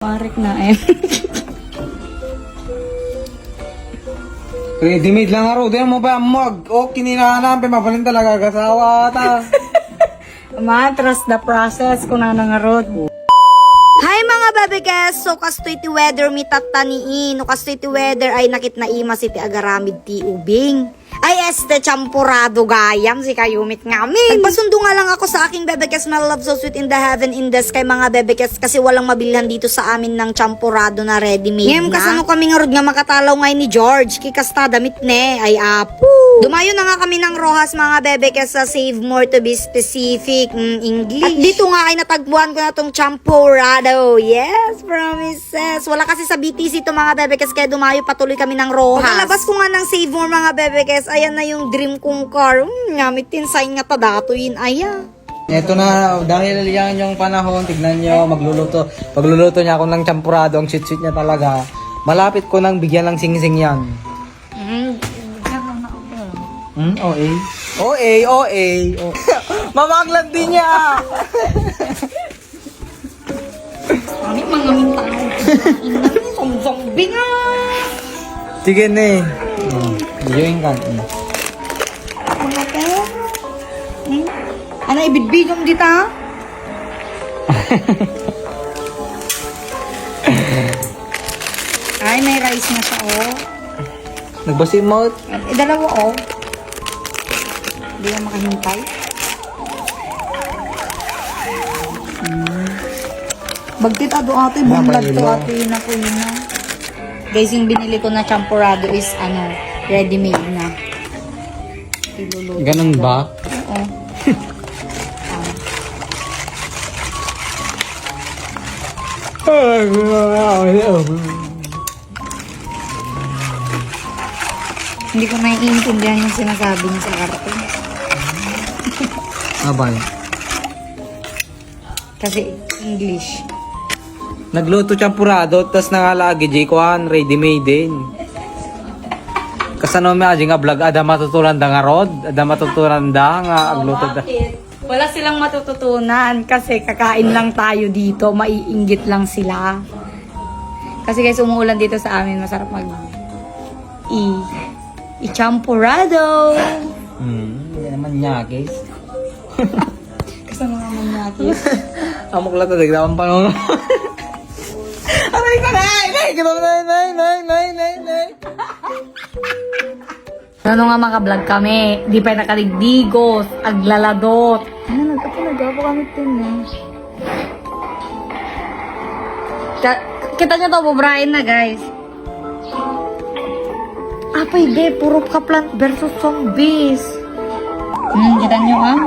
Parik na eh. Ready-made lang aro. Diyan mo ba mag? O, kininahanap. Mabalin talaga. Kasawa ta. Matras the process kung nanangarod. Hi mga babikes! So kastoy ti weather mi tataniin. No kastoy ti weather ay nakit na ima si ti agaramid ti ubing. Ay este champurado gayam si kayumit ngamin. Nagpasundo nga lang ako sa aking bebekes na love so sweet in the heaven in the sky mga bebekes kasi walang mabilhan dito sa amin ng champurado na ready-made na. Kasano kami nga rod nga makatalaw ngay ni George. Kikasta damit ne ay apo. Dumayo na nga kami ng Rojas mga bebekes sa Save More to be specific English. At dito nga ay natagpuan ko na tong champurado. Yes, promises. Wala kasi sa BTC to mga bebekes kaya dumayo patuloy kami ng Rojas. Pagkalabas ko nga ng Save More mga bebekes, ayan na yung dream kong car. Ngamitin sign nga tadatoyin. Aya. Ito na, dahil yan yung panahon, tignan nyo, magluluto. Pagluluto niya ako ng champurado, ang sweet-sweet niya talaga. Malapit ko nang bigyan ng sing-sing yan. OA? OA. Mamaglan din niya! Ano mga mintang? Zombie nga! Sige na eh. Biyuin ka. Mga ka? Ano ibidbidong dita? Ay, may rice na siya, oh. Nagbasimot. Dalawa, oh. Hindi ka makahintay. Bagtit ado ate, bumlag to ate na ko yun na. Guys, yung binili ko na champurado is ano, ready-made na. Iluluto. Ganun ba? Oo. Hindi ko naiintindihan yung sinasabi niya sa karton. Abay. Kasi English. Nagluto champurado, tas nangalagi J1, ready-made din. Kasano may aji nga vlog, ada matutunan da nga rod, ada matutunan da nga agluto da. Wala silang matututunan kasi kakain lang tayo dito, maiinggit lang sila. Kasi guys, umuulan dito sa amin, masarap mag i-champurado. Hindi naman niya, guys. Kasama nga manyakis. Amok lang talaga, ang panahon. Aray ka, nay! Ano nga maka-vlog kami, di pa nakaligdigos, aglaladot. Ano, nagkapalaga po kami din eh. Kita nyo to, bubrain na guys. Pwede, puro ka plant versus zombies. Kita nyo ah.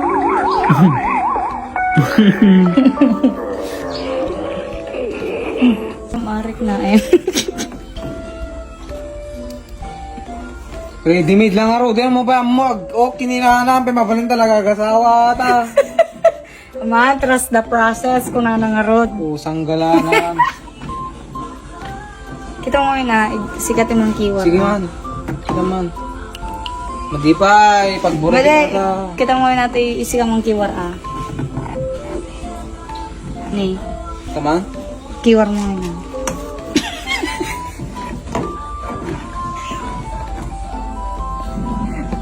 Marik na eh. Ready-made lang aro. Diyan mo ba mag? O, kininahanap. Mabalin talaga. Kasawa ta. Matras the process kung nanangarod. Pusang galanan. Kita mo na, sigatin ng keyword. Sige man. Kita man. Madipay. Pagbura kita. Kita mo natin isigang mong keyword ah. Ni, Tama? keyword mo na.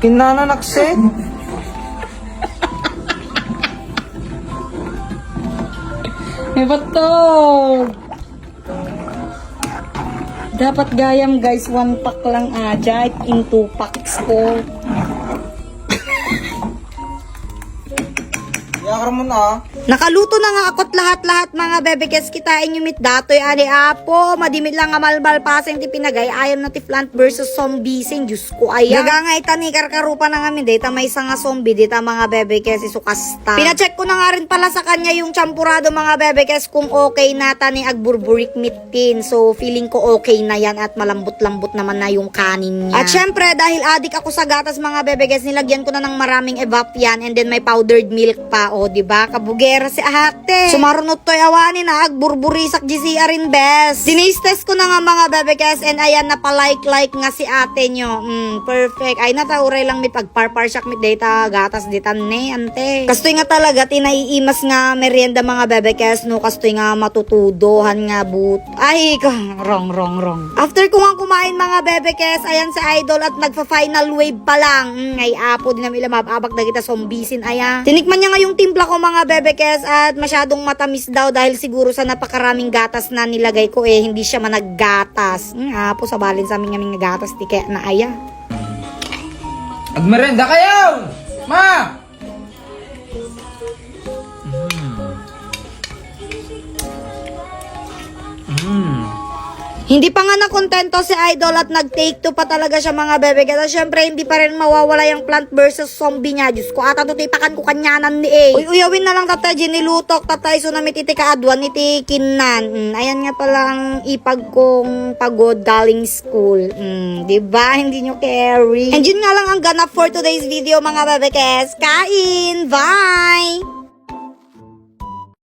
Kinananakse. May bato! Dapat gayam guys, 1 pack lang aja, in 2 packs ko. Yakar mo na. Nakaluto na nga ako't lahat-lahat mga bebekes kitain yung mit datoy ani apo madimit lang nga malbal paseng ti pinagay ayam na ti plant versus zombie sing Diyos ko aya gagangay tani karkarupa na nga min data may isa nga zombie dita mga bebekes isukasta pinacheck ko na nga rin pala sa kanya yung champurado mga bebekes kung okay na tani agburburik mitin so feeling ko okay na yan at malambot-lambot naman na yung kanin niya at syempre dahil adik ako sa gatas mga bebekes nilagyan ko na ng maraming evap yan and then may powdered milk pa o diba kabuge pera si ate. Sumarunot to'y awanin na, agburburisak GCR rin best. Dinistes ko na nga mga bebekes, and ayan, napalike-like nga si ate nyo. Perfect. Ay, natauray lang may pagparparsak mit data, gatas ditan ne, ante. Kastoy nga talaga, tinaiimas nga merienda mga bebekes, no, kastoy nga matutudohan nga ay, wrong. After ko nga kumain mga bebekes, ayan si Idol at nagfa-final wave pa lang. Ay, apo din namin mababak na kita zombisin, aya. Tinikman niya nga yung timpla ko mga bebekes at masyadong matamis daw dahil siguro sa napakaraming gatas na nilagay ko hindi siya managgatas. Apo, sabalin sa aming aming gatas, di kaya na aya. Agmerenda kayo! Ma! Hindi pa nga nakontento si Idol at nag-take two pa talaga siya mga bebe. Kasi syempre hindi pa rin mawawala yung plant versus zombie niya. Diyos ko, ata tutipakan ko kanyanan ni uyawin na lang tatay, ginilutok tatay, so namit iti kaadwan, iti kinan. Ayan nga palang ipag kong pagod galing school. Diba? Hindi nyo carry. And yun nga lang ang ganap for today's video mga bebe. Kain! Bye!